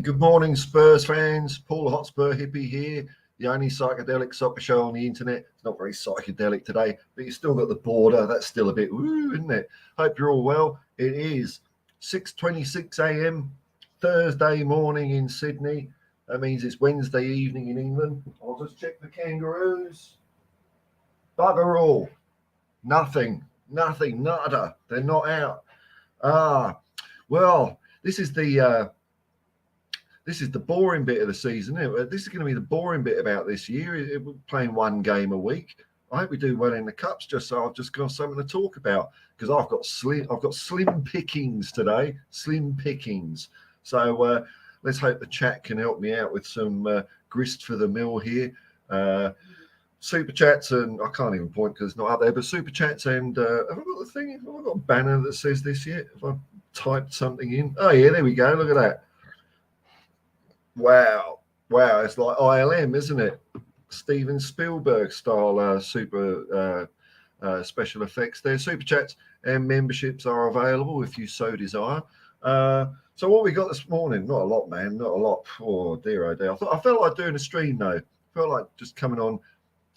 Good morning, Spurs fans. Paul Hotspur Hippie here, the only psychedelic soccer show on the internet. It's not very psychedelic today, but you've still got the border. That's still a bit woo, isn't it? Hope you're all well. It is 6:26 a.m. Thursday morning in Sydney. That means it's Wednesday evening in England. I'll just check the Kangaroos. Bugger all. Nothing, nada. They're not out. Well, this is the boring bit of the season. This is going to be the boring bit about this year. We're playing one game a week. I hope we do well in the cups, just so I've just got something to talk about, because I've got slim pickings today. Slim pickings. So let's hope the chat can help me out with some grist for the mill here. Super chats, and I can't even point because it's not up there, but super chats, and have I got the thing? Have I got a banner that says this yet? Have I typed something in? Oh yeah, there we go. Look at that. Wow, it's like ILM, isn't it? Steven Spielberg style super special effects there. Super chats and memberships are available if you so desire. So what we got this morning? Not a lot, man. Not a lot. Oh dear, oh dear. I felt like doing a stream though. I felt like just coming on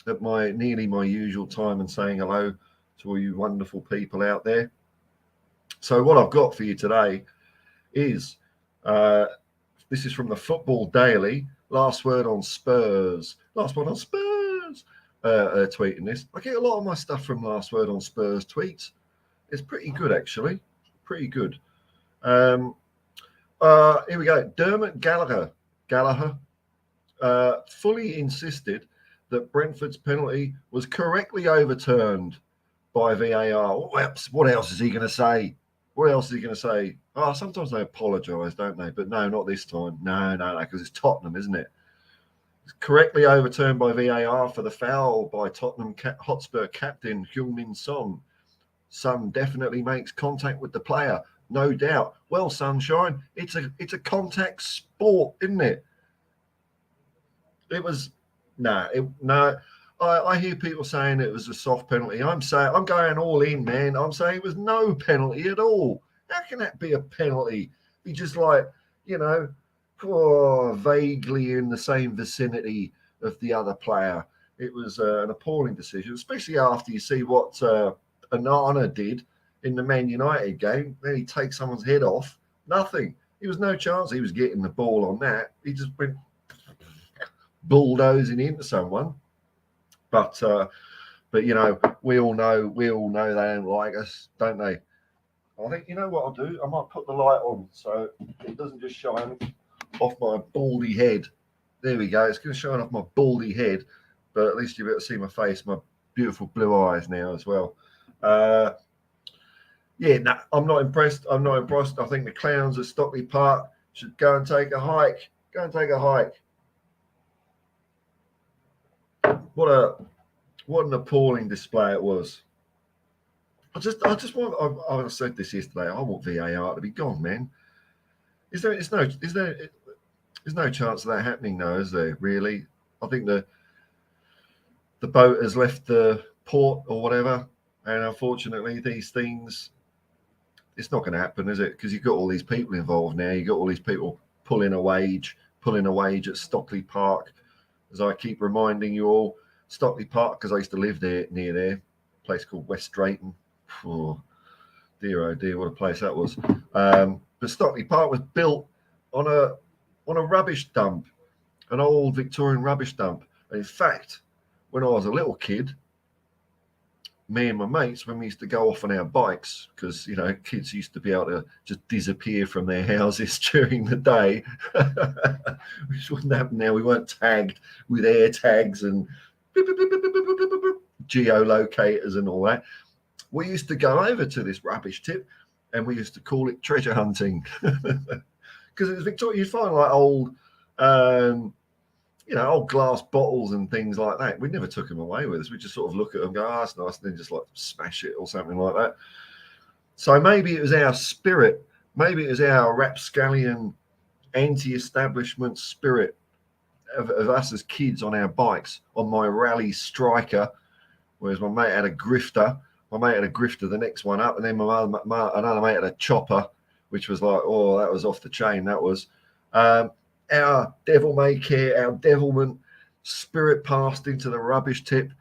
at nearly my usual time and saying hello to all you wonderful people out there. So what I've got for you today is this is from the Football Daily. Last word on Spurs. Tweeting this. I get a lot of my stuff from Last Word on Spurs tweets. It's pretty good, actually. Pretty good. Here we go. Dermot Gallagher fully insisted that Brentford's penalty was correctly overturned by VAR. What else is he going to say? Oh, sometimes they apologise, don't they? But no, not this time. No, because it's Tottenham, isn't it? It's correctly overturned by VAR for the foul by Tottenham Hotspur captain Heung-min Son. Son definitely makes contact with the player, no doubt. Well, Sunshine, it's a contact sport, isn't it? It was no. I hear people saying it was a soft penalty. I'm going all in, man. I'm saying it was no penalty at all. How can that be a penalty? Be just like, vaguely in the same vicinity of the other player. It was an appalling decision, especially after you see what Onana did in the Man United game. Then he takes someone's head off. Nothing. He was no chance he was getting the ball on that. He just went bulldozing into someone. But we all know they don't like us, don't they? I think, you know what I'll do? I might put the light on so it doesn't just shine off my baldy head. There we go. It's going to shine off my baldy head, but at least you'll be able to see my face, my beautiful blue eyes now as well. I'm not impressed. I think the clowns at Stockley Park should go and take a hike. What an appalling display it was. I said this yesterday. I want VAR to be gone, man. There's no chance of that happening, though, is there? Really? I think the boat has left the port or whatever, and unfortunately, these things, it's not going to happen, is it? Because you've got all these people involved now. You've got all these people pulling a wage at Stockley Park. As I keep reminding you all, Stockley Park, because I used to live near there, a place called West Drayton. Oh dear, what a place that was. But Stockley Park was built on a rubbish dump, an old Victorian rubbish dump. And in fact, when I was a little kid, me and my mates, when we used to go off on our bikes, because kids used to be able to just disappear from their houses during the day, which wouldn't happen now. We weren't tagged with air tags and geolocators and all that. We used to go over to this rubbish tip, and we used to call it treasure hunting, because it was Victoria. You'd find like old glass bottles and things like that. We never took them away with us. We just sort of look at them, go, that's nice, and then just like smash it or something like that. So maybe it was our spirit. Maybe it was our rapscallion anti-establishment spirit of us as kids on our bikes, on my rally striker, whereas my mate had a grifter. The next one up, and then another mate had a chopper, which was like, that was off the chain. That was. Our devil may care, our devilment spirit passed into the rubbish tip.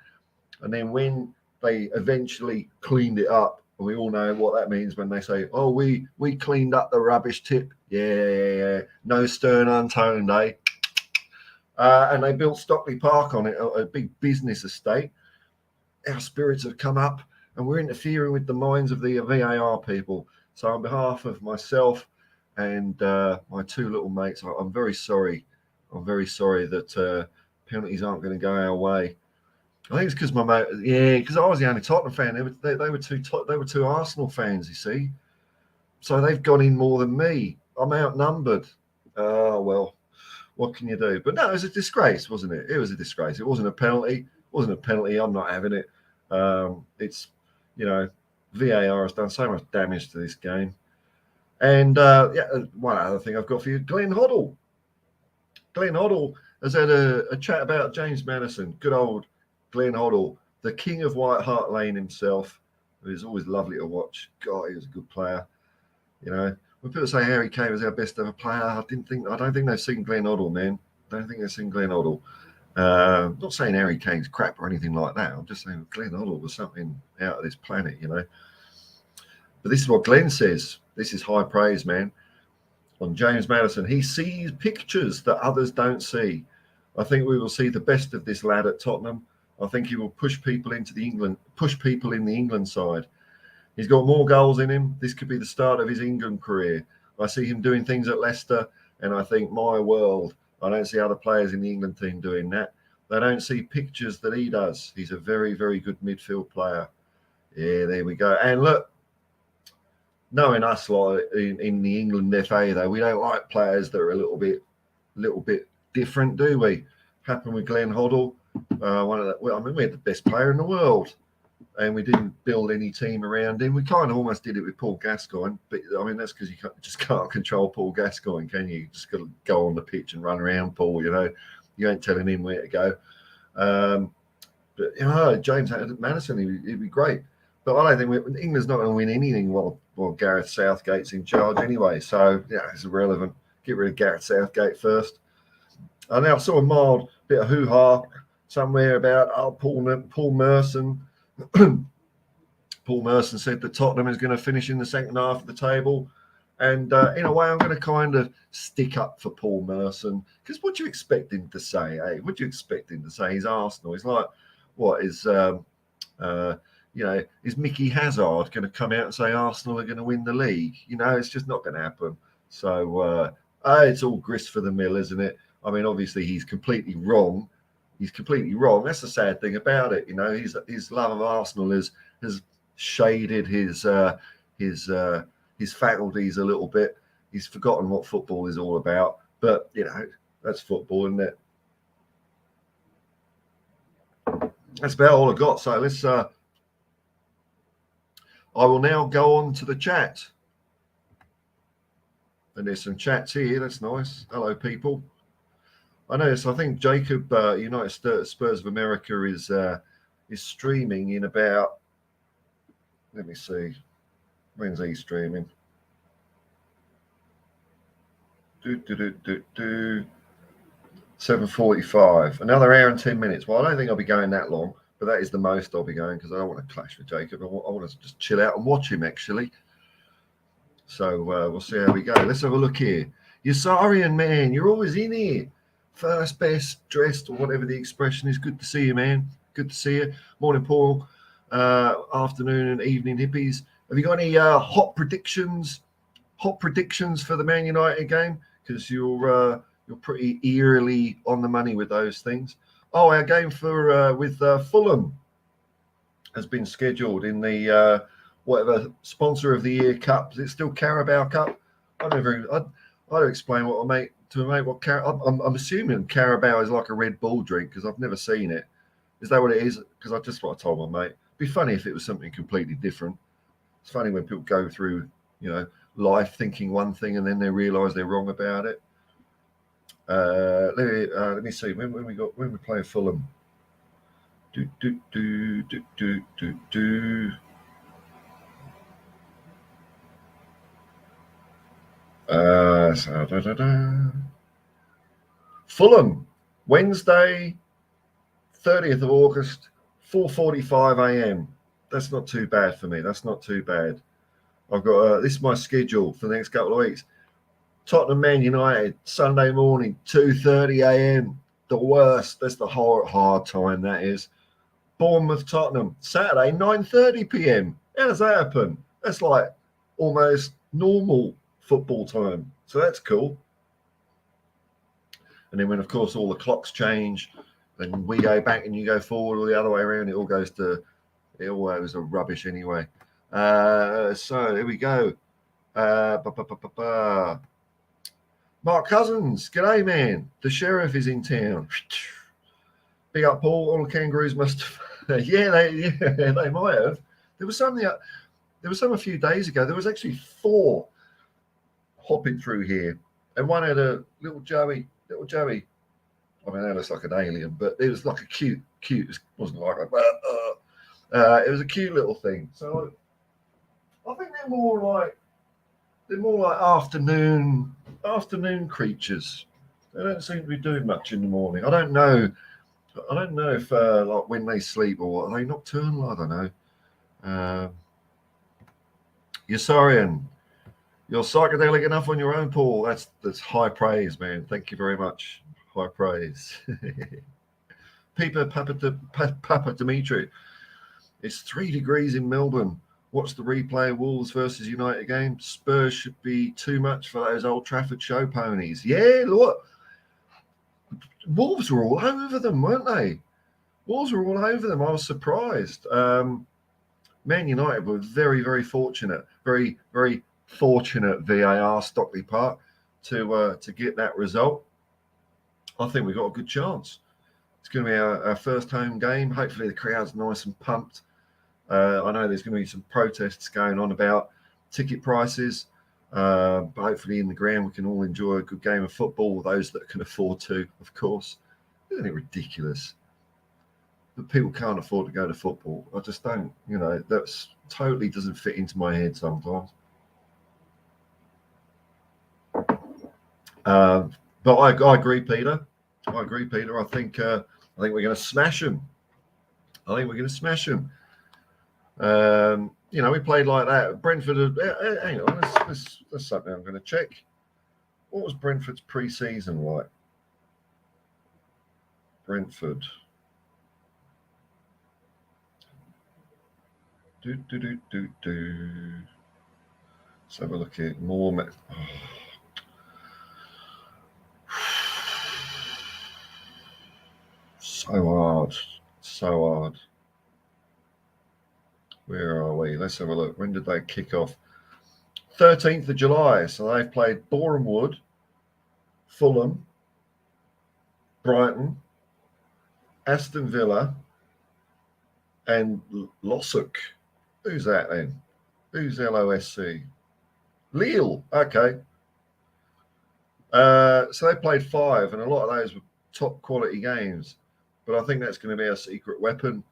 And then when they eventually cleaned it up, and we all know what that means when they say, oh, we cleaned up the rubbish tip. Yeah. No stern unturned, eh? And they built Stockley Park on it, a big business estate. Our spirits have come up and we're interfering with the minds of the VAR people. So on behalf of myself and my two little mates, I'm very sorry. I'm very sorry that penalties aren't going to go our way. I think it's because my mate, because I was the only Tottenham fan. They were two Arsenal fans, you see. So they've gone in more than me. I'm outnumbered. Oh well, what can you do? But no, it was a disgrace, wasn't it? It was a disgrace. It wasn't a penalty. It wasn't a penalty. I'm not having it. It's, VAR has done so much damage to this game. And one other thing I've got for you, Glenn Hoddle. Glenn Hoddle has had a chat about James Maddison. Good old Glenn Hoddle, the king of White Hart Lane himself. It was always lovely to watch. God, he was a good player. When people say Harry Kane was our best ever player, I don't think they've seen Glenn Hoddle, man. I don't think they've seen Glenn Hoddle. Not saying Harry Kane's crap or anything like that. I'm just saying Glenn Hoddle was something out of this planet, But this is what Glenn says. This is high praise, man. On James Maddison, he sees pictures that others don't see. I think we will see the best of this lad at Tottenham. I think he will push people in the England side. He's got more goals in him. This could be the start of his England career. I see him doing things at Leicester, and I think, my world, I don't see other players in the England team doing that. They don't see pictures that he does. He's a very, very good midfield player. Yeah, there we go. And look, knowing us like in the England FA, though, we don't like players that are a little bit different, do we? Happened with Glenn Hoddle. We had the best player in the world, and we didn't build any team around him. We kind of almost did it with Paul Gascoigne, but that's because you just can't control Paul Gascoigne, can you? You just got to go on the pitch and run around Paul. You ain't telling him where to go. But James Maddison, he'd be great. But I don't think England's not going to win anything while Gareth Southgate's in charge anyway. So it's irrelevant. Get rid of Gareth Southgate first. I now saw a mild bit of hoo-ha somewhere about Paul Merson. Paul Merson said that Tottenham is going to finish in the second half of the table. And in a way, I'm going to kind of stick up for Paul Merson, because what do you expect him to say? What do you expect him to say? He's Arsenal. He's like, what is is Mickey Hazard going to come out and say Arsenal are going to win the league? It's just not going to happen. So it's all grist for the mill, isn't it? I mean, obviously he's completely wrong. He's completely wrong. That's the sad thing about it. His love of Arsenal has shaded his faculties a little bit. He's forgotten what football is all about. But that's football, isn't it? That's about all I got. So let's. I will now go on to the chat. And there's some chats here. That's nice. Hello, people. I noticed. I think Jacob, United Spurs of America, is streaming in about. Let me see. When's he streaming? 7:45. Another hour and 10 minutes. Well, I don't think I'll be going that long, but that is the most I'll be going, because I don't want to clash with Jacob. I want to just chill out and watch him, actually. So we'll see how we go. Let's have a look here. Yasarian, man, you're always in here. First best dressed, or whatever the expression is. Good to see you, man. Good to see you. Morning, Paul. Afternoon and evening, hippies. Have you got any hot predictions? Hot predictions for the Man United game? Because you're pretty eerily on the money with those things. Oh, our game with Fulham has been scheduled in the whatever sponsor of the year cup. Is it still Carabao Cup? I don't explain what I make to mate. I'm assuming Carabao is like a Red Bull drink, because I've never seen it. Is that what it is? Because I just what I told my mate. It'd be funny if it was something completely different. It's funny when people go through, life thinking one thing and then they realise they're wrong about it. Let me see. When we play Fulham. Fulham, Wednesday, 30th of August, 4:45 a.m. That's not too bad for me. That's not too bad. I've got this is my schedule for the next couple of weeks. Tottenham Man United, Sunday morning, 2:30 a.m. The worst. That's the hard time, that is. Bournemouth Tottenham, Saturday, 9:30 p.m. How does that happen? That's like almost normal football time. So that's cool. And then when, of course, all the clocks change, then we go back and you go forward or the other way around, it all goes to rubbish anyway. So here we go. Mark Cousins, g'day, man. The sheriff is in town. Big up, Paul. All the kangaroos must have. yeah, they might have. There was some a few days ago. There was actually 4 hopping through here, and one had a little Joey. I mean, that looks like an alien, but it was like a cute. It wasn't like it was a cute little thing. So I think they're more like afternoon creatures. They don't seem to be doing much in the morning. I don't know if like when they sleep or what. Are they nocturnal? I don't know. Yasarian, you're psychedelic enough on your own, Paul. That's high praise, man. Thank you very much. High praise. Papa Dimitri. It's 3 degrees in Melbourne. Watch the replay. Wolves versus United game. Spurs should be too much for those Old Trafford show ponies. Yeah, look. Wolves were all over them, weren't they? Wolves were all over them. I was surprised. Man United were very, very fortunate. Very, very fortunate VAR Stockley Park to get that result. I think we've got a good chance. It's going to be our first home game. Hopefully the crowd's nice and pumped. I know there's going to be some protests going on about ticket prices, but hopefully in the ground we can all enjoy a good game of football, those that can afford to, of course. Isn't it ridiculous that people can't afford to go to football? I just don't, that's totally doesn't fit into my head sometimes. But I agree, Peter. I think we're going to smash them. We played like that. Brentford. Hang on, that's something I'm going to check. What was Brentford's pre-season like? Brentford. Let's have a look at more. So hard. Where are we? Let's have a look. When did they kick off? 13th of July. So they've played Boreham Wood, Fulham, Brighton, Aston Villa, and Lossock. Who's that then? Who's LOSC? Lille. Okay. So they played 5, and a lot of those were top quality games. But I think that's going to be a secret weapon.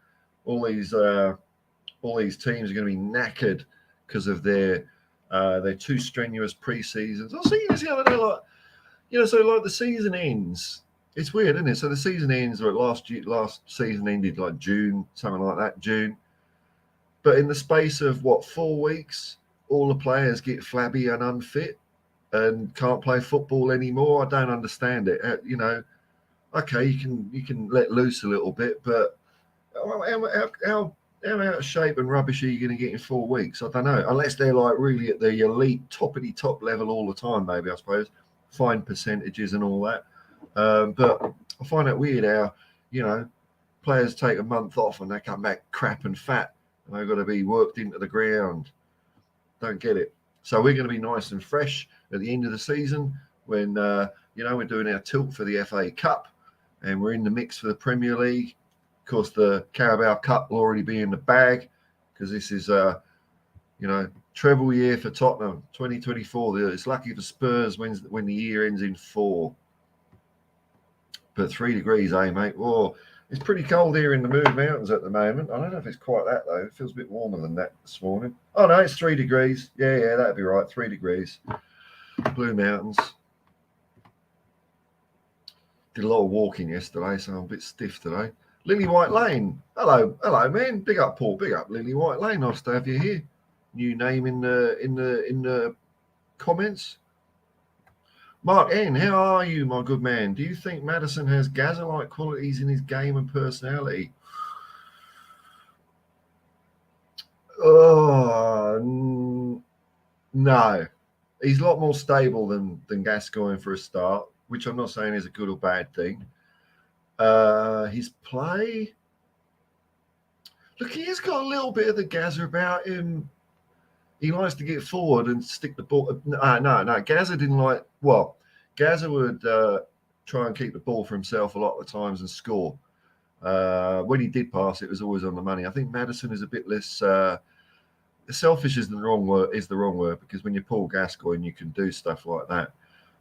All these teams are going to be knackered because of their too strenuous pre-seasons. I was thinking this the other day, so like the season ends. It's weird, isn't it? So the season ends, or last season ended like June, something like that, June. But in the space of 4 weeks, all the players get flabby and unfit and can't play football anymore. I don't understand it. Okay, you can let loose a little bit, but how out of shape and rubbish are you going to get in 4 weeks? I don't know. Unless they're like really at the elite, top level all the time, maybe, I suppose. Fine percentages and all that. But I find it weird how, players take a month off and they come back crap and fat and they've got to be worked into the ground. Don't get it. So we're going to be nice and fresh at the end of the season when, we're doing our tilt for the FA Cup and we're in the mix for the Premier League. Of course, the Carabao Cup will already be in the bag because this is, treble year for Tottenham, 2024. It's lucky for Spurs when the year ends in 4. But 3 degrees, mate? Whoa, it's pretty cold here in the Moon Mountains at the moment. I don't know if it's quite that, though. It feels a bit warmer than that this morning. Oh, no, it's 3 degrees. Yeah, that'd be right, 3 degrees. Blue Mountains. Did a lot of walking yesterday, so I'm a bit stiff today. Lily White Lane. Hello, man. Big up, Paul. Big up, Lily White Lane. Nice to have you here. New name in the comments. Mark N, how are you, my good man? Do you think Maddison has Gazza-like qualities in his game and personality? No. He's a lot more stable than Gascoigne for a start, which I'm not saying is a good or bad thing. His play, look, he has got a little bit of the Gazza about him. He likes to get forward and stick the ball. No. Gazza didn't like. Well, Gazza would try and keep the ball for himself a lot of the times and score. When he did pass, it was always on the money. I think Maddison is a bit less. Selfish is the wrong word. Because when you pull Gascoigne, you can do stuff like that.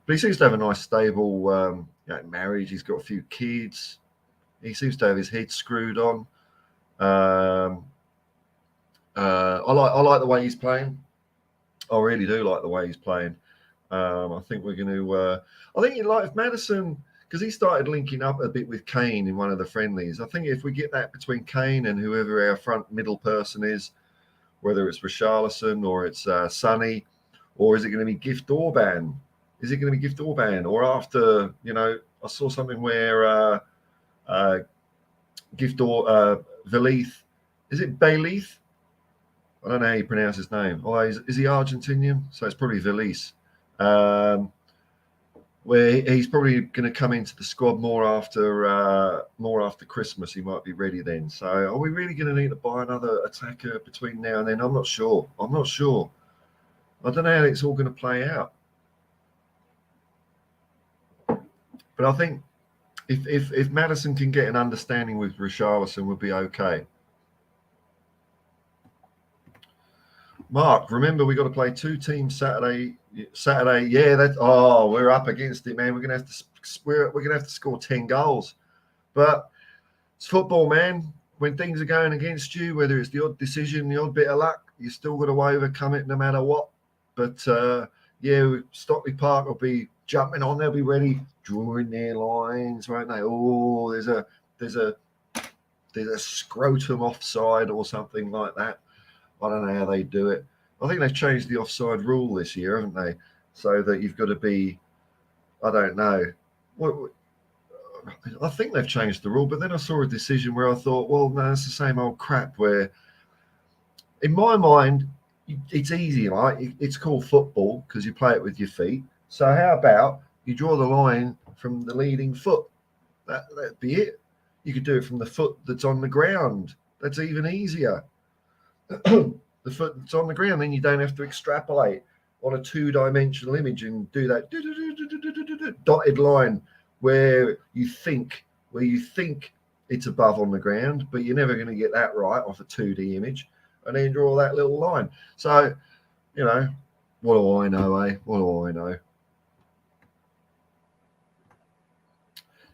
But he seems to have a nice, stable marriage. He's got a few kids. He seems to have his head screwed on. I like the way he's playing. I really do like the way he's playing. I think we're going to. I think if Maddison, because he started linking up a bit with Kane in one of the friendlies. I think if we get that between Kane and whoever our front middle person is, whether it's Richarlison or it's Sonny, or is it going to be Gift Orban? Or after, I saw something where Gift or Velith, is it Bayleith? I don't know how you pronounce his name. Oh, is he Argentinian? So it's probably Velith. Where he's probably going to come into the squad more after Christmas. He might be ready then. So are we really going to need to buy another attacker between now and then? I'm not sure. I don't know how it's all going to play out. But I think if Maddison can get an understanding with Richarlison, would be okay. Mark, remember we got to play 2 teams Saturday. Yeah, we're up against it, man. We're gonna have to score 10 goals. But it's football, man. When things are going against you, whether it's the odd decision, the odd bit of luck, you still got to overcome it no matter what. But Stockley Park will be jumping on. They'll be ready, drawing their lines, won't they? Oh, there's a scrotum offside or something like that. I don't know how they do it. I think they've changed the offside rule this year, haven't they? So that you've got to be, I don't know. I think they've changed the rule, but then I saw a decision where I thought, well, no, it's the same old crap where, in my mind, it's easy, right? It's called football because you play it with your feet. So how about you draw the line from the leading foot? That'd be it. You could do it from the foot that's on the ground. That's even easier. The foot that's on the ground, then you don't have to extrapolate on a 2-dimensional image and do that dotted line where you think it's above on the ground, but you're never going to get that right off a 2D image, and then draw that little line. So, what do I know, eh? What do I know?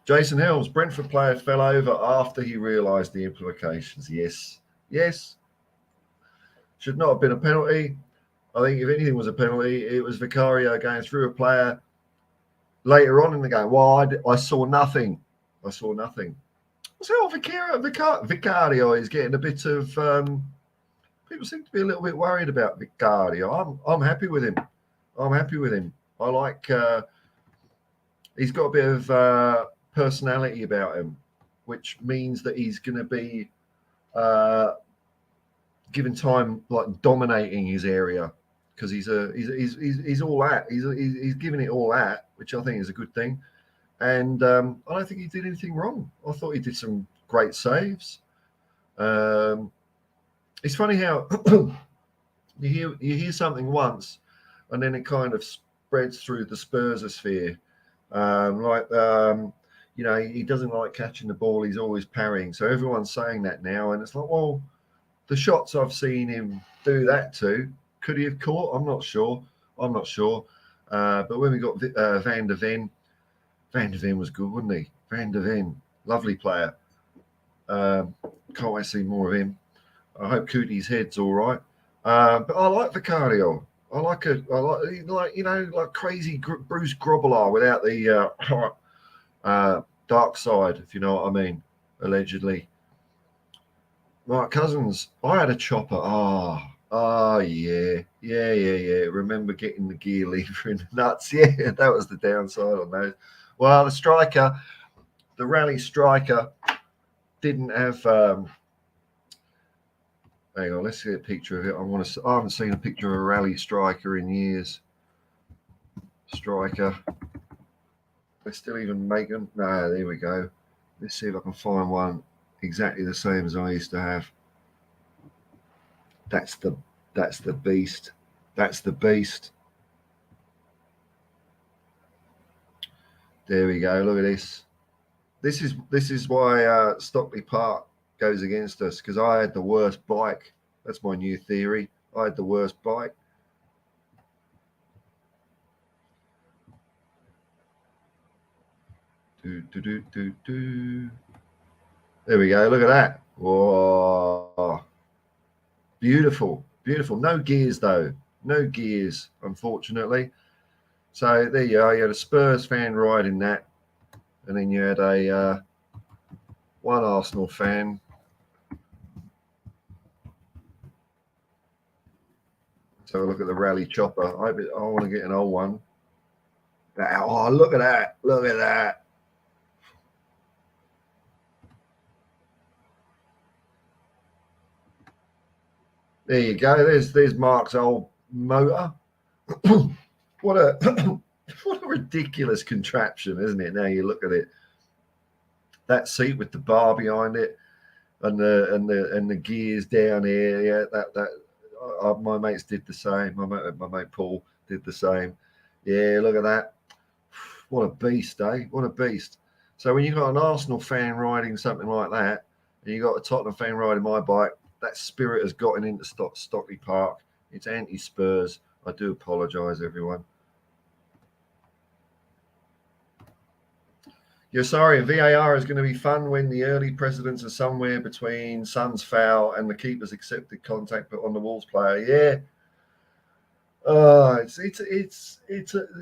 Jason Helms, Brentford player fell over after he realised the implications. Yes. Should not have been a penalty. I think if anything was a penalty, it was Vicario going through a player later on in the game. Well, I saw nothing. So Vicario is getting a bit of. People seem to be a little bit worried about Vicario. I'm happy with him. I like. He's got a bit of personality about him, which means that he's going to be. Given time, like dominating his area, because he's all at. He's giving it all at, which I think is a good thing. And I don't think he did anything wrong. I thought he did some great saves. It's funny how you hear something once, and then it kind of spreads through the Spursosphere. He doesn't like catching the ball. He's always parrying. So everyone's saying that now, and it's like, well. The shots I've seen him do that to, could he have caught? I'm not sure. But when we got Van der Ven was good, wasn't he? Van der Ven, lovely player. Can't wait to see more of him. I hope Cootie's head's all right. But I like Vicario. I like like crazy Bruce Grobbelaar without the dark side, if you know what I mean. Allegedly, Mark Cousins. I had a chopper. Yeah. Remember getting the gear lever in the nuts? Yeah, that was the downside on those. Well, the rally striker, didn't have. Hang on, let's see a picture of it. I haven't seen a picture of a rally striker in years. Striker. They still even make them. No, there we go. Let's see if I can find one exactly the same as I used to have. That's the beast. That's the beast. There we go. Look at this. This is why Stockley Park goes against us, because I had the worst bike. That's my new theory. I had the worst bike. Do. There we go. Look at that. Whoa. Beautiful. Beautiful. No gears, though. No gears, unfortunately. So there you are. You had a Spurs fan riding that. And then you had a one Arsenal fan. So look at the rally chopper. I want to get an old one. Oh, look at that. Look at that. There you go. There's Mark's old motor. What a what a ridiculous contraption, isn't it? Now you look at it. That seat with the bar behind it, and the gears down here. Yeah, that my mates did the same. My mate Paul did the same. Yeah, look at that. What a beast, eh? What a beast. So when you've got an Arsenal fan riding something like that, and you've got a Tottenham fan riding my bike, that spirit has gotten into Stockley Park. It's anti-Spurs. I do apologise, everyone. You're sorry, VAR is going to be fun when the early precedents are somewhere between Son's foul and the keeper's accepted contact on the Wolves player. Yeah. It's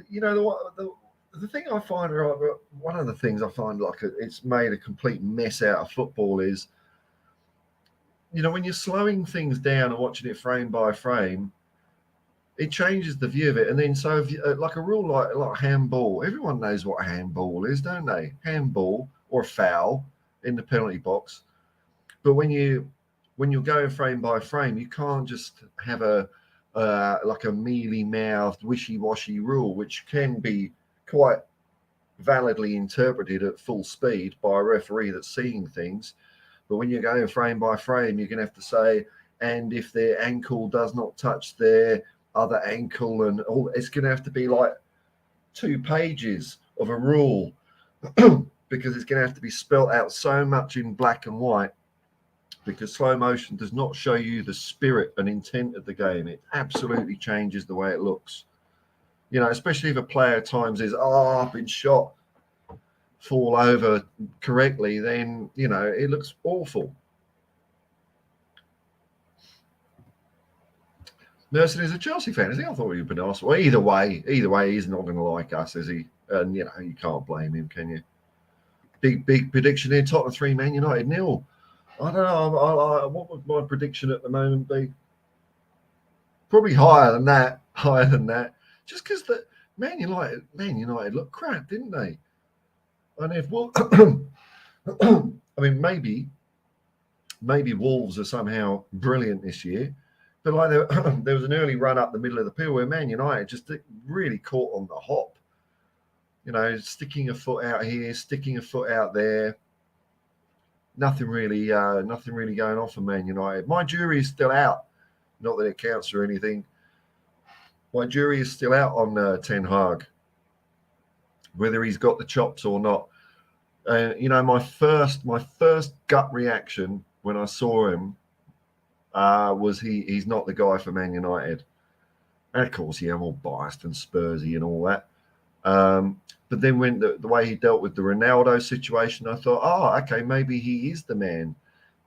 you know, the thing I find, one of the things I find like it's made a complete mess out of football is, you know, when you're slowing things down and watching it frame by frame, it changes the view of it. And then so if you, like a rule like handball, everyone knows what a handball is, don't they? Handball or foul in the penalty box. But when you're going frame by frame, you can't just have a like a mealy-mouthed, wishy-washy rule, which can be quite validly interpreted at full speed by a referee that's seeing things. But when you're going frame by frame, you're going to have to say, and if their ankle does not touch their other ankle, and all, it's going to have to be like 2 pages of a rule because it's going to have to be spelt out so much in black and white, because slow motion does not show you the spirit and intent of the game. It absolutely changes the way it looks. You know, especially if a player times is, I've been shot, fall over correctly, then, you know, it looks awful. Merson is a Chelsea fan, is he? I thought he'd been asked. Well, either way, he's not going to like us, is he? And, you know, you can't blame him, can you? Big prediction here. Tottenham 3, Man United 0. I don't know. What would my prediction at the moment be? Probably higher than that. Just because the Man United looked crap, didn't they? And if I mean, maybe Wolves are somehow brilliant this year, but like there was an early run up the middle of the field where Man United just really caught on the hop. You know, sticking a foot out here, sticking a foot out there. Nothing really going on for Man United. My jury is still out. Not that it counts or anything. My jury is still out on Ten Hag, whether he's got the chops or not. You know, my first gut reaction when I saw him was he's not the guy for Man United. And of course, yeah, I'm all biased and Spursy and all that. But then when the way he dealt with the Ronaldo situation, I thought, oh, okay, maybe he is the man.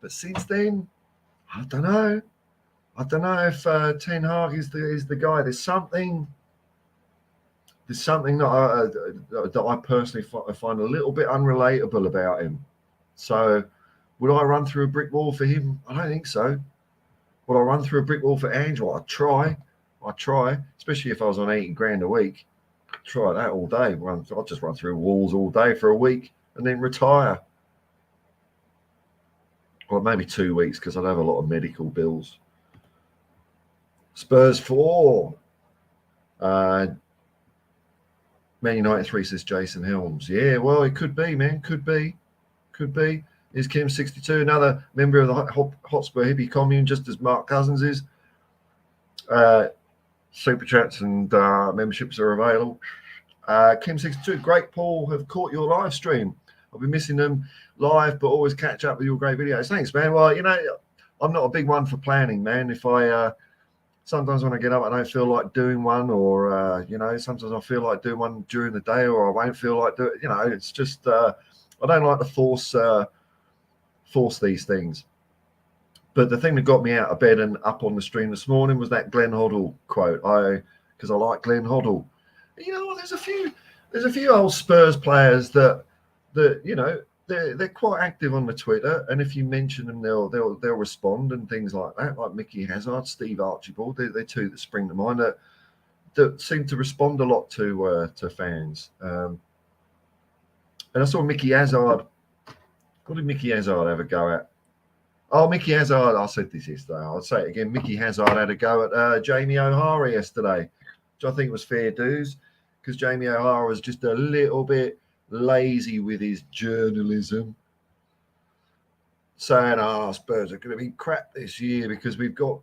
But since then, I don't know. I don't know if Ten Hag is the guy. There's something that I personally find a little bit unrelatable about him. So, would I run through a brick wall for him? I don't think so. Would I run through a brick wall for Angela? I'd try, especially if I was on 80 grand a week. I'd try that all day. I'd just run through walls all day for a week and then retire. Or maybe 2 weeks because I'd have a lot of medical bills. Spurs 4. Man United 3, says Jason Helms. Yeah, well, it could be, man. Could be. Is Kim 62 another member of the Hotspur hippie commune, just as Mark Cousins is? Super chats and memberships are available. Kim 62, great, Paul, have caught your live stream. I've been missing them live, but always catch up with your great videos. Thanks, man. Well, I'm not a big one for planning, man. If I sometimes when I get up, I don't feel like doing one, or sometimes I feel like doing one during the day, or I won't feel like doing. It's just I don't like to force these things. But the thing that got me out of bed and up on the stream this morning was that Glenn Hoddle quote. Because I like Glenn Hoddle. There's a few old Spurs players that they're quite active on the Twitter, and if you mention them, they'll respond and things like that. Like Mickey Hazard, Steve Archibald, they're two that spring to mind that seem to respond a lot to fans. And I saw Mickey Hazard. What did Mickey Hazard have a go at? Oh, Mickey Hazard. I said this yesterday. I'll say it again. Mickey Hazard had a go at Jamie O'Hara yesterday, which I think was fair dues, because Jamie O'Hara was just a little bit lazy with his journalism, saying, Spurs are going to be crap this year because we've got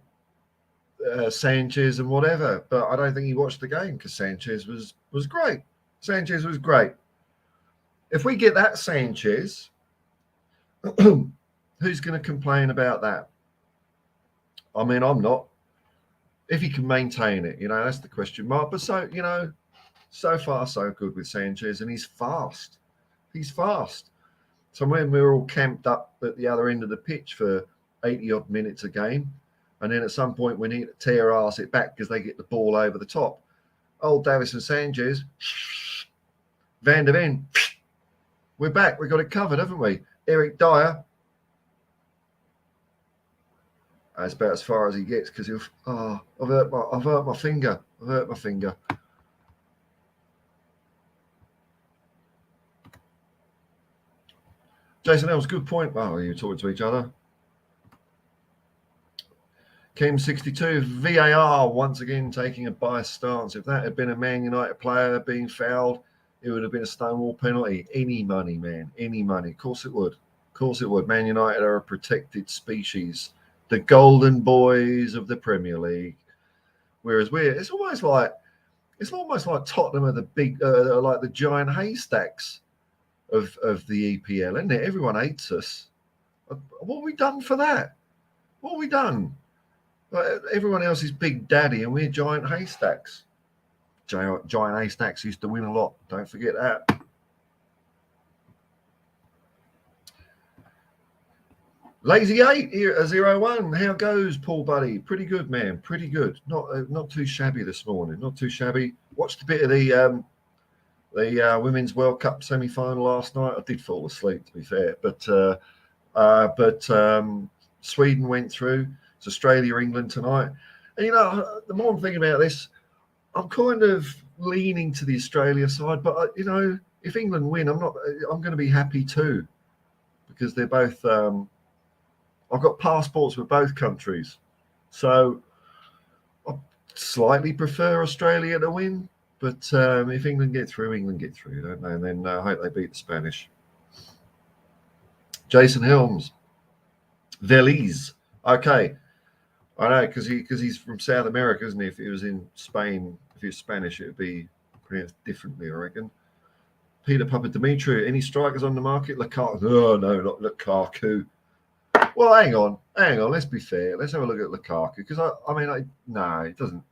Sanchez and whatever. But I don't think he watched the game, because Sanchez was great. Sanchez was great. If we get that Sanchez, who's going to complain about that? I mean, I'm not. If he can maintain it, that's the question mark. But so far so good with Sanchez, and he's fast. So when we're all camped up at the other end of the pitch for 80 odd minutes a game, and then at some point we need to tear arse it back because they get the ball over the top. Old Davison Sanchez, Van der Ven, we're back. We've got it covered, haven't we? Eric Dyer. That's about as far as he gets, because I've hurt my finger. Jason Elms, good point. Well, you talking to each other. Kim 62, VAR once again taking a biased stance. If that had been a Man United player being fouled, it would have been a Stonewall penalty. Any money, man. Any money. Of course it would. Man United are a protected species. The golden boys of the Premier League. Whereas it's almost like Tottenham are the big, like the giant haystacks of the EPL, isn't it? Everyone hates us. What have we done for that? What have we done? Everyone else is Big Daddy, and we're giant haystacks. Giant haystacks used to win a lot. Don't forget that. Lazy 8 here at 0-1. How goes, Paul Buddy? Pretty good, man. Pretty good. Not too shabby this morning. Not too shabby. Watched a bit of the Women's World Cup semi-final last night. I did fall asleep, to be fair, but Sweden went through. It's Australia, England tonight. And the more I'm thinking about this, I'm kind of leaning to the Australia side. But if England win, I'm going to be happy too, because they're both. I've got passports with both countries, so I slightly prefer Australia to win. But if England get through, don't they? And then I hope they beat the Spanish. Jason Helms, Veliz. Okay, I know, because he's from South America, isn't he? If he was in Spain, if he was Spanish, it would be pronounced differently, I reckon. Peter Papadimitriou, any strikers on the market? Lukaku? No, not Lukaku. Well, hang on. Let's be fair. Let's have a look at Lukaku, because no, it doesn't.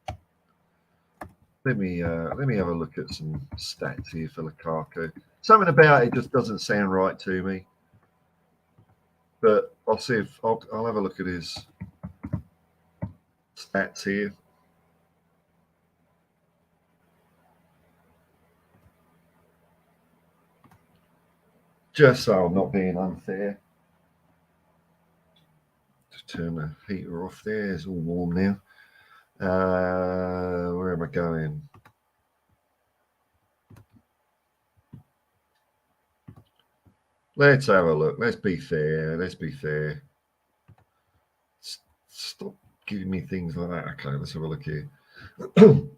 Let me have a look at some stats here for Lukaku. Something about it just doesn't sound right to me. But I'll see if I'll have a look at his stats here. Just so I'm not being unfair. Just turn the heater off there. It's all warm now. Where am I going? Let's have a look. Let's be fair. Stop giving me things like that. Okay, let's have a look here. Hang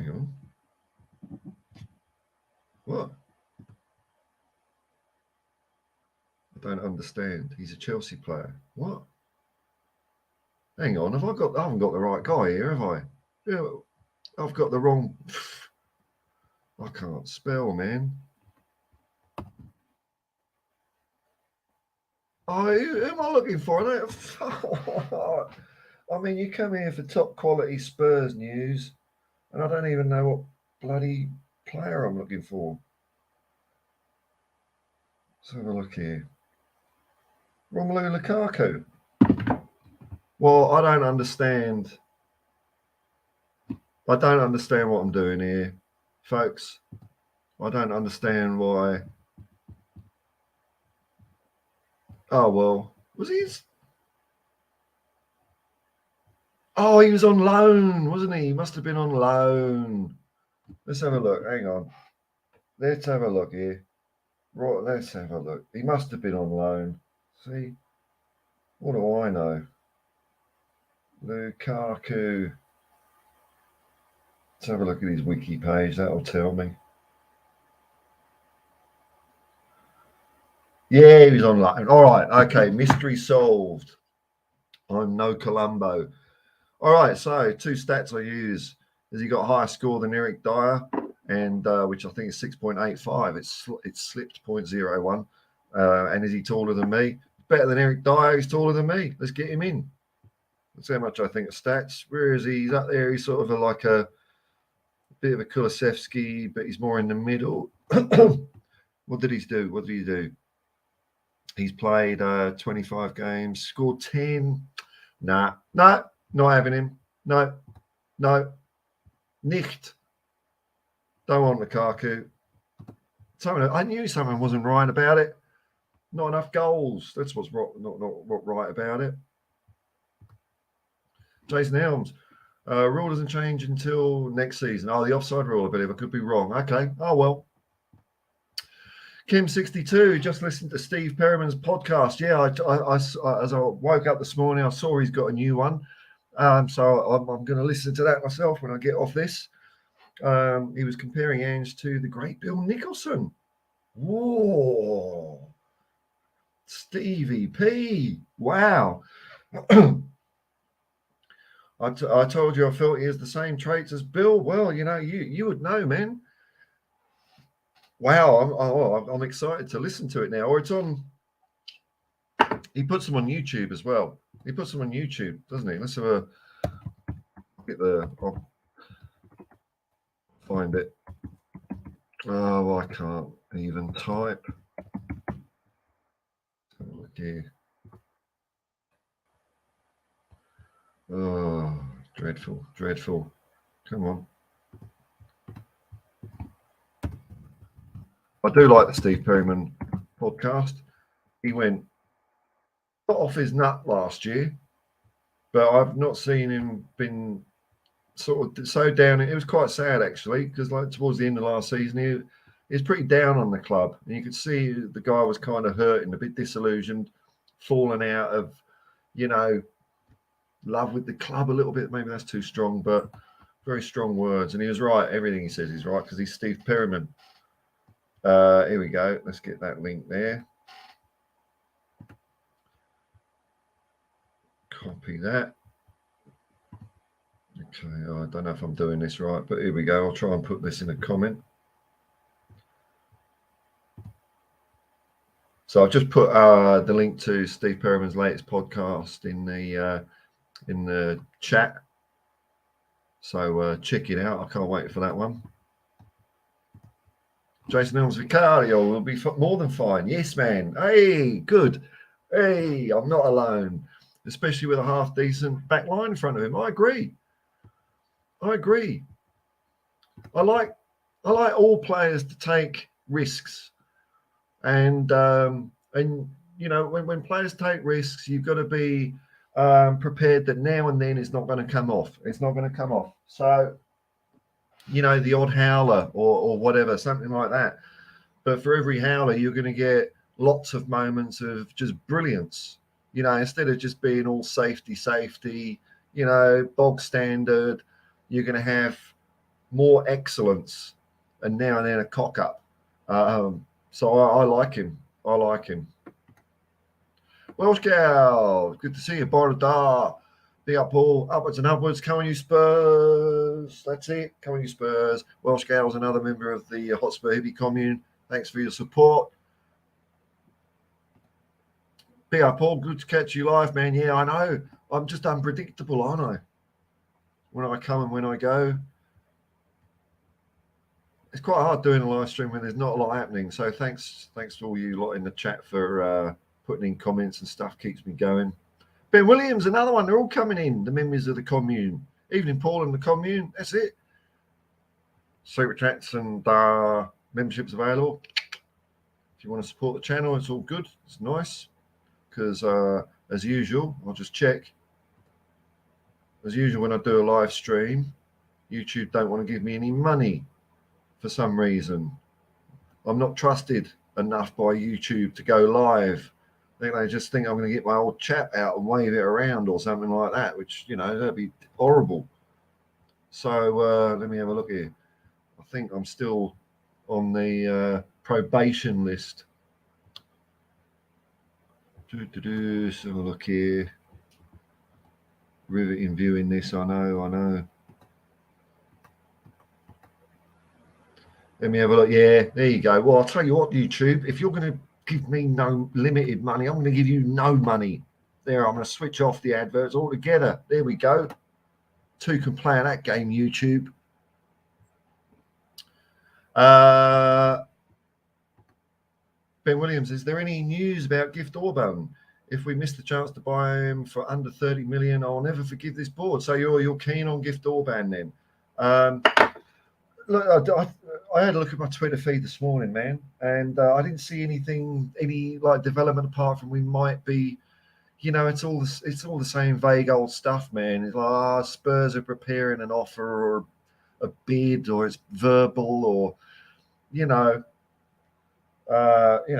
on. What? I don't understand. He's a Chelsea player. What? Hang on. I haven't got the right guy here, have I? Yeah, I've got the wrong. I can't spell, man. Oh, who am I looking for? I mean, you come here for top quality Spurs news, and I don't even know what bloody player I'm looking for. Let's have a look here. Romelu Lukaku. Well, I don't understand. I don't understand what I'm doing here, folks. I don't understand why. Oh, well, was he? Oh, he was on loan, wasn't he? He must have been on loan. Let's have a look. Hang on. Let's have a look here. Right, let's have a look. He must have been on loan. See? What do I know? Lukaku. Let's have a look at his wiki page. That'll tell me. Yeah, he was on loan. All right. Okay. Mystery solved. I'm no Columbo. All right. So, two stats I use. Has he got a higher score than Eric Dyer? And which I think is 6.85. It's slipped 0.01. And is he taller than me? Better than Eric Dyer. He's taller than me. Let's get him in. That's how much I think of stats. Where is he? He's up there. He's sort of like a bit of a Kulusevski, but he's more in the middle. What did he do? He's played 25 games, scored 10. Nah, not having him. No, nicht. Don't want Lukaku. I knew someone wasn't right about it. Not enough goals. That's what's not right about it. Jason Helms. Rule doesn't change until next season. Oh, the offside rule, I believe. I could be wrong. Okay. Oh, well. Kim62, just listened to Steve Perriman's podcast. Yeah, I as I woke up this morning, I saw he's got a new one. So I'm going to listen to that myself when I get off this. He was comparing Ange to the great Bill Nicholson. Whoa. Stevie P. Wow. I told you I felt he has the same traits as Bill. Well, you would know, man. Wow, I'm excited to listen to it now. Or it's on. He puts them on YouTube as well. He puts them on YouTube, doesn't he? Let's have a get the. I'll find it. Oh, I can't even type. Let's have a look here. Oh, dreadful. Come on. I do like the Steve Perryman podcast. He went off his nut last year, but I've not seen him been sort of so down. It was quite sad actually, because like towards the end of last season, he was pretty down on the club, and you could see the guy was kind of hurting, a bit disillusioned, falling out of, love with the club a little bit. Maybe that's too strong, but very strong words. And he was right. Everything he says is right because he's Steve Perryman. Here we go. Let's get that link there. Copy that. Okay, I don't know if I'm doing this right, but here we go. I'll try and put this in a comment. So I've just put the link to Steve Perriman's latest podcast in the chat. So check it out. I can't wait for that one. Jason Elms Vicario will be more than fine. Yes, man. Hey, good. Hey, I'm not alone, especially with a half decent back line in front of him. I agree. I agree. I like all players to take risks, and you know when players take risks, you've got to be prepared that now and then it's not going to come off. It's not going to come off. So you know the odd howler or whatever, something like that. But for every howler, you're going to get lots of moments of just brilliance. You know, instead of just being all safety, you know, bog standard, you're going to have more excellence and now and then a cock up. So I like him. I like him. Welsh Gal, good to see you, Borda. Big up, Paul. Upwards and upwards. Come on, you Spurs. That's it. Come on, you Spurs. Welsh Gal's another member of the Hotspur Hippie commune. Thanks for your support. Big up, Paul. Good to catch you live, man. Yeah, I know. I'm just unpredictable, aren't I? When I come and when I go. It's quite hard doing a live stream when there's not a lot happening. So thanks to all you lot in the chat for putting in comments and stuff. Keeps me going. Ben Williams, another one. They're all coming in, the members of the commune. Evening, Paul, and the commune. That's it. Super chats and memberships available. If you want to support the channel, it's all good. It's nice. Because as usual, I'll just check. As usual, when I do a live stream, YouTube don't want to give me any money for some reason. I'm not trusted enough by YouTube to go live. I think they just think I'm going to get my old chap out and wave it around or something like that, which, you know, that'd be horrible. So let me have a look here. I think I'm still on the probation list. Let's have a look here. Riveting viewing this, I know. Let me have a look. Yeah, there you go. Well, I'll tell you what, YouTube, if you're going to give me no limited money, I'm going to give you no money. There, I'm going to switch off the adverts altogether. There we go. Two can play at that game, YouTube. Ben Williams, is there any news about Gift Orban? If we missed the chance to buy him for under 30 million, I'll never forgive this board. So you're keen on Gift Orban then? Look, I had a look at my Twitter feed this morning, man, and I didn't see any like development apart from we might be, you know, it's all the same vague old stuff, man. It's like Spurs are preparing an offer or a bid, or it's verbal, or you know,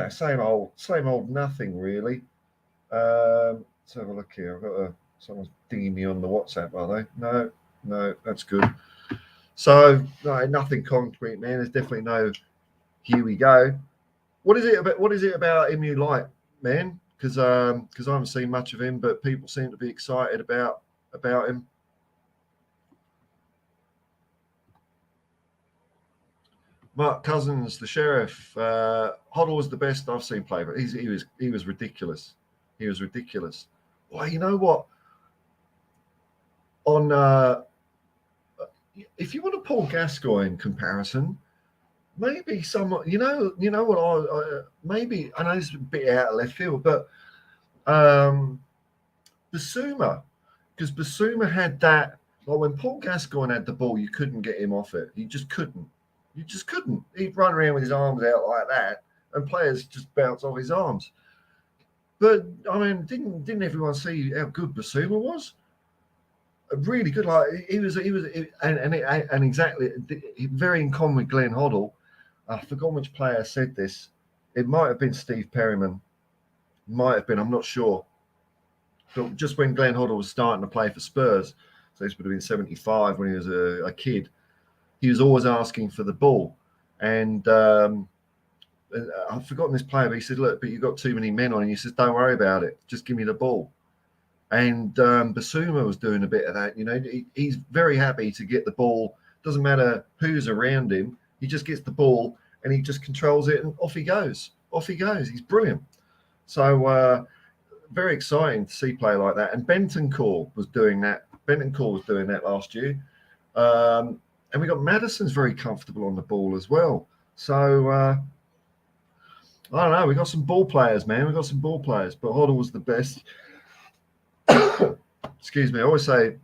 same old nothing really. Let's have a look here. I've got someone's dinging me on the WhatsApp, are they? No, that's good. So no, nothing concrete, man. There's definitely no. Here we go. What is it about him you like, man? Because I haven't seen much of him, but people seem to be excited about him. Mark Cousins, the sheriff. Hoddle was the best I've seen play, but he was ridiculous. He was ridiculous. Well, you know what? On if you want a Paul Gascoigne comparison, maybe someone, you know what I maybe I know it's a bit out of left field, but Basuma, because Basuma had that. Like when Paul Gascoigne had the ball, you couldn't get him off it. You just couldn't. He'd run around with his arms out like that, and players just bounce off his arms. But I mean, didn't everyone see how good Basuma was? Really good. Like he was, and exactly very in common with Glenn Hoddle. I forgot which player said this. It might have been Steve Perryman. Might have been. I'm not sure. But just when Glenn Hoddle was starting to play for Spurs, so this would have been 75 when he was a kid, he was always asking for the ball. And I've forgotten this player, but he said, look, but you've got too many men on. And he says, don't worry about it. Just give me the ball. And Basuma was doing a bit of that. You know, he's very happy to get the ball. Doesn't matter who's around him. He just gets the ball and he just controls it and off he goes. He's brilliant. So very exciting to see play like that. And Bentancur was doing that. Last year. And we got Maddison's very comfortable on the ball as well. So I don't know. We got some ball players, man. We got some ball players, but Hoddle was the best. Excuse me. I always say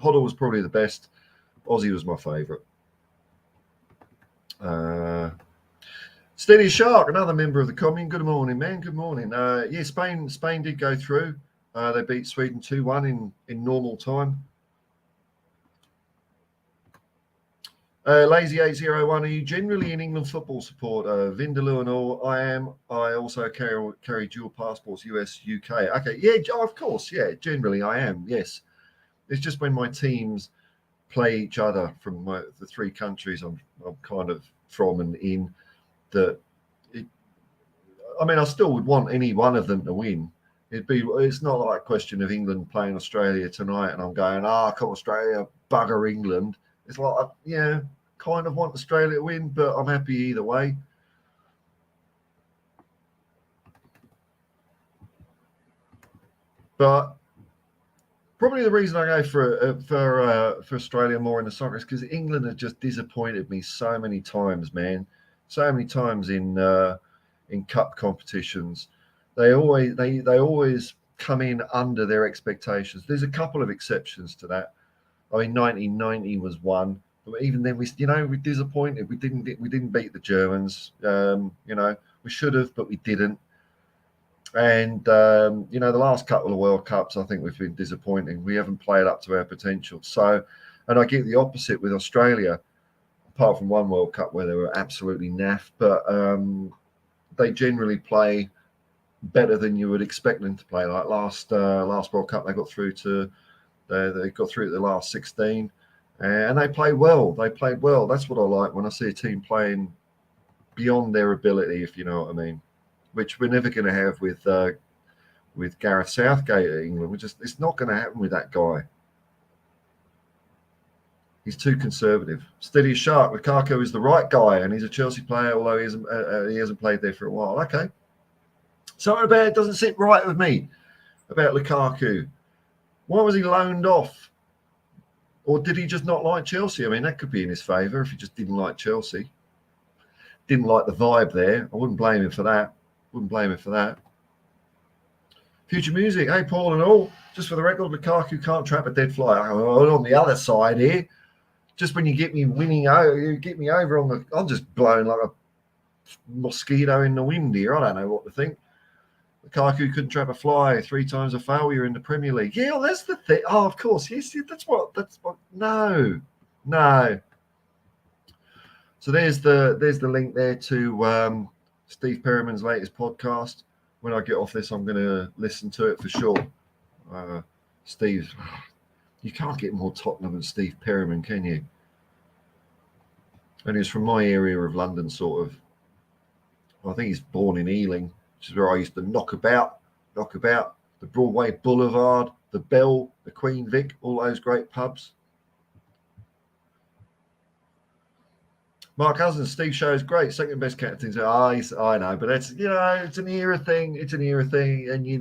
Hoddle was probably the best. Aussie was my favourite. Steady Shark, another member of the commune. Good morning, man. Good morning. Yeah, Spain did go through. They beat Sweden 2-1 in normal time. Lazy 801, are you generally an England football supporter? Vindaloo and all, I am. I also carry dual passports, US, UK. Okay, yeah, of course, yeah, generally I am, yes. It's just when my teams play each other from the three countries I'm kind of from and in, that I still would want any one of them to win. It's not like a question of England playing Australia tonight and I'm going, come Australia, bugger England. It's like, yeah, kind of want Australia to win, but I'm happy either way. But probably the reason I go for Australia more in the soccer is because England has just disappointed me so many times, man. So many times in cup competitions, they always come in under their expectations. There's a couple of exceptions to that. I mean, 1990 was one. But even then, we're disappointed. We didn't beat the Germans. We should have, but we didn't. And the last couple of World Cups, I think we've been disappointing. We haven't played up to our potential. So, and I get the opposite with Australia, apart from one World Cup where they were absolutely naff. But they generally play better than you would expect them to play. Like last World Cup, they got through to the last 16. And they played well. That's what I like when I see a team playing beyond their ability, if you know what I mean. Which we're never going to have with Gareth Southgate at England. It's not going to happen with that guy. He's too conservative. Steady as shark. Lukaku is the right guy, and he's a Chelsea player, although he hasn't played there for a while. Okay. Something about it doesn't sit right with me about Lukaku. Why was he loaned off? Or did he just not like Chelsea? I mean, that could be in his favour if he just didn't like Chelsea. Didn't like the vibe there. I wouldn't blame him for that. Future music. Hey, Paul and all. Just for the record, Lukaku can't trap a dead fly. On the other side here, just when you get me winning, you get me over on the. I'm just blowing like a mosquito in the wind here. I don't know what to think. Lukaku couldn't trap a fly. 3 times a failure in the Premier League. Yeah, well, that's the thing. Oh, of course. Yes, that's what. No. So there's the link there to Steve Perriman's latest podcast. When I get off this, I'm going to listen to it for sure. Steve, you can't get more Tottenham than Steve Perriman, can you? And he's from my area of London, sort of. I think he's born in Ealing, which is where I used to knock about the Broadway Boulevard, the Bell, the Queen Vic, all those great pubs. Mark Cousins, Steve Show is great. Second best captains. I know, but that's it's an era thing. And you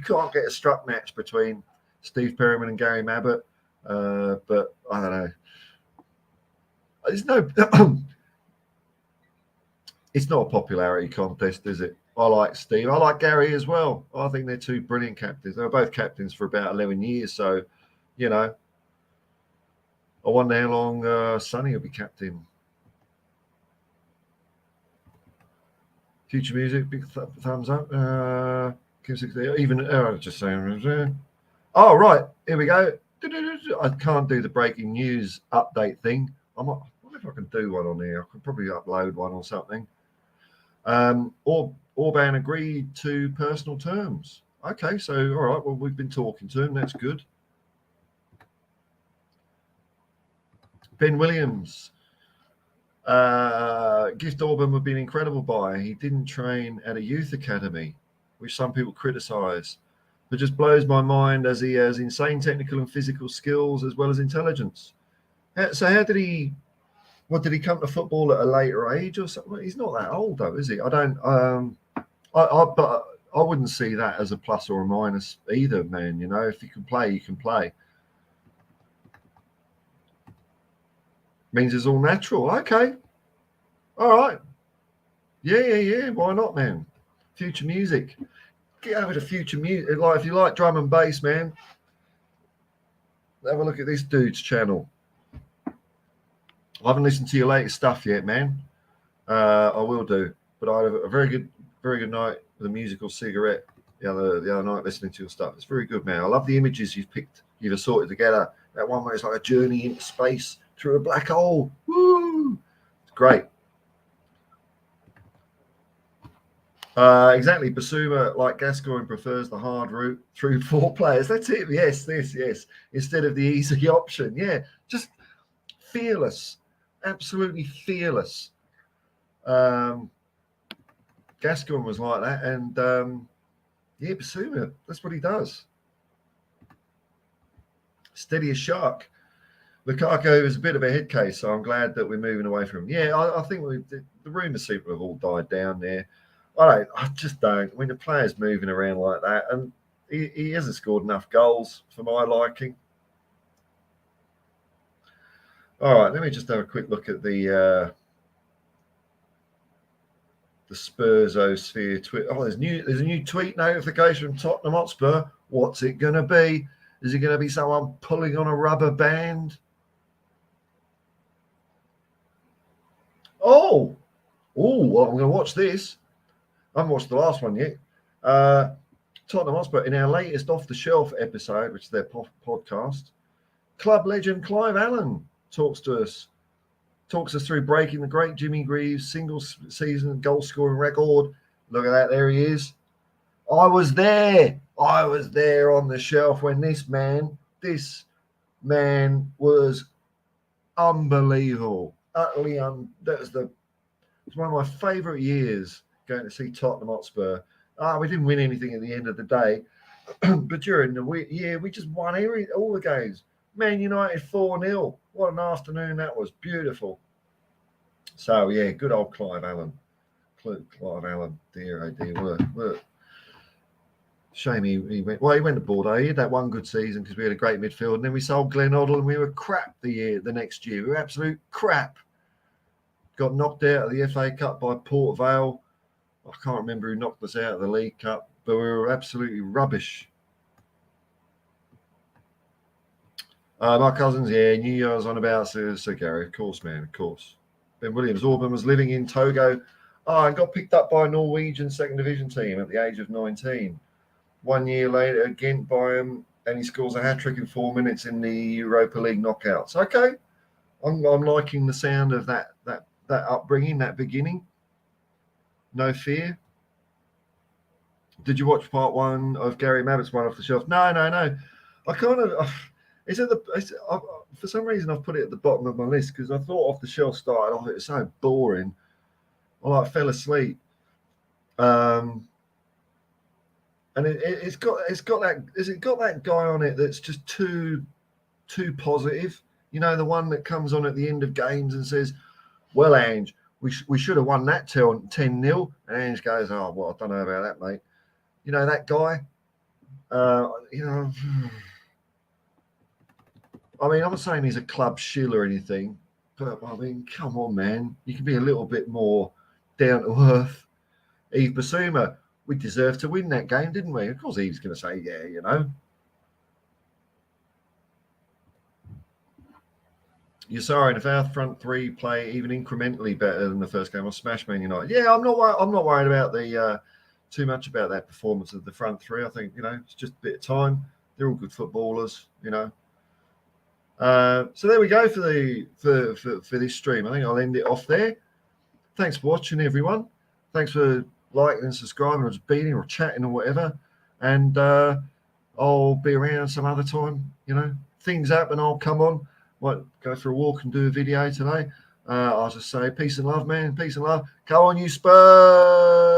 can't get a struck match between Steve Perriman and Gary Mabbott. But I don't know. There's no. It's not a popularity contest, is it? I like Steve. I like Gary as well. I think they're two brilliant captains. They were both captains for about 11 years. So, I wonder how long Sonny will be captain. Future music, big thumbs up. Just saying. Oh, right. Here we go. I can't do the breaking news update thing. I wonder if I can do one on here. I could probably upload one or something. Orban agreed to personal terms. Okay, so all right. Well, we've been talking to him. That's good. Ben Williams. Gift Orban would be an incredible buy. He didn't train at a youth academy, which some people criticise. But just blows my mind as he has insane technical and physical skills as well as intelligence. So how did he? What did he come to football at a later age or something? He's not that old though, is he? I don't. But I wouldn't see that as a plus or a minus either, man. If you can play, you can play. Means it's all natural. Okay. All right. Yeah. Why not, man? Future music. Get over to future music. Like, if you like drum and bass, man, have a look at this dude's channel. I haven't listened to your latest stuff yet, man. I will do. But I had a very good night with a musical cigarette the other night listening to your stuff. It's very good, man. I love the images you've assorted together. That one where it's like a journey into space through a black hole. Woo! It's great. Exactly. Basuma, like Gascoigne, prefers the hard route through 4 players. That's it. Yes. Instead of the easy option. Yeah. Just fearless. Absolutely fearless. Gascoigne was like that. And yeah, Basuma, that's what he does. Steady as shark. Lukaku is a bit of a head case, so I'm glad that we're moving away from him. Yeah, I think the rumours seem to have all died down there. I just don't. When the player's moving around like that, and he hasn't scored enough goals for my liking. All right, let me just have a quick look at the Spursosphere tweet. Oh, there's a new tweet notification from Tottenham Hotspur. What's it going to be? Is it going to be someone pulling on a rubber band? Oh, well, I'm going to watch this. I haven't watched the last one yet. Tottenham Hotspur, in our latest Off the Shelf episode, which is their podcast, club legend Clive Allen talks us through breaking the great Jimmy Greaves single season goal scoring record. Look at that, there he is. I was there on the shelf when this man was unbelievable. Utterly that was one of my favourite years going to see Tottenham Hotspur. We didn't win anything at the end of the day, but during the year we just won all the games. Man United 4-0. What an afternoon that was. Beautiful. So yeah, good old Clive Allen. Clive Allen, dear oh dear. What shame he went. Well, he went to Bordeaux. He had that one good season because we had a great midfield, and then we sold Glenn Hoddle, and we were crap the next year. We were absolute crap. Got knocked out of the FA Cup by Port Vale. I can't remember who knocked us out of the League Cup, but we were absolutely rubbish. My cousins, yeah, New Year's on about Sir Gary, of course, man, of course. Ben Williams, Orban was living in Togo. And got picked up by a Norwegian second division team at the age of 19. 1 year later, Ghent by him, and he scores a hat-trick in 4 minutes in the Europa League knockouts. Okay, I'm liking the sound of that upbringing, that beginning. No fear. Did you watch part 1 of Gary Mabbott's One Off the Shelf? No. I kind of... for some reason, I've put it at the bottom of my list because I thought Off the Shelf started off, it was so boring. I fell asleep. And it's got that guy on it that's just too positive. You know, the one that comes on at the end of games and says, "Well, Ange, we should have won that 10-0." And Ange goes, "Oh, well, I don't know about that, mate." You know that guy. I mean, I'm not saying he's a club shill or anything, but I mean, come on, man. You can be a little bit more down to earth. Yves Bissouma, we deserved to win that game, didn't we? Of course, Yves going to say, yeah, you know. You're sorry, if our front three play even incrementally better than the first game, I'll smash Man United. Yeah, I'm not worried about the too much about that performance of the front three. I think, you know, it's just a bit of time. They're all good footballers, you know. So there we go for this stream. I think I'll end it off there. Thanks for watching, everyone. Thanks for liking and subscribing or just beating or chatting or whatever. And I'll be around some other time. You know, things happen, I'll come on. Might go for a walk and do a video today. I'll just say peace and love, man. Peace and love. Come on, you Spurs.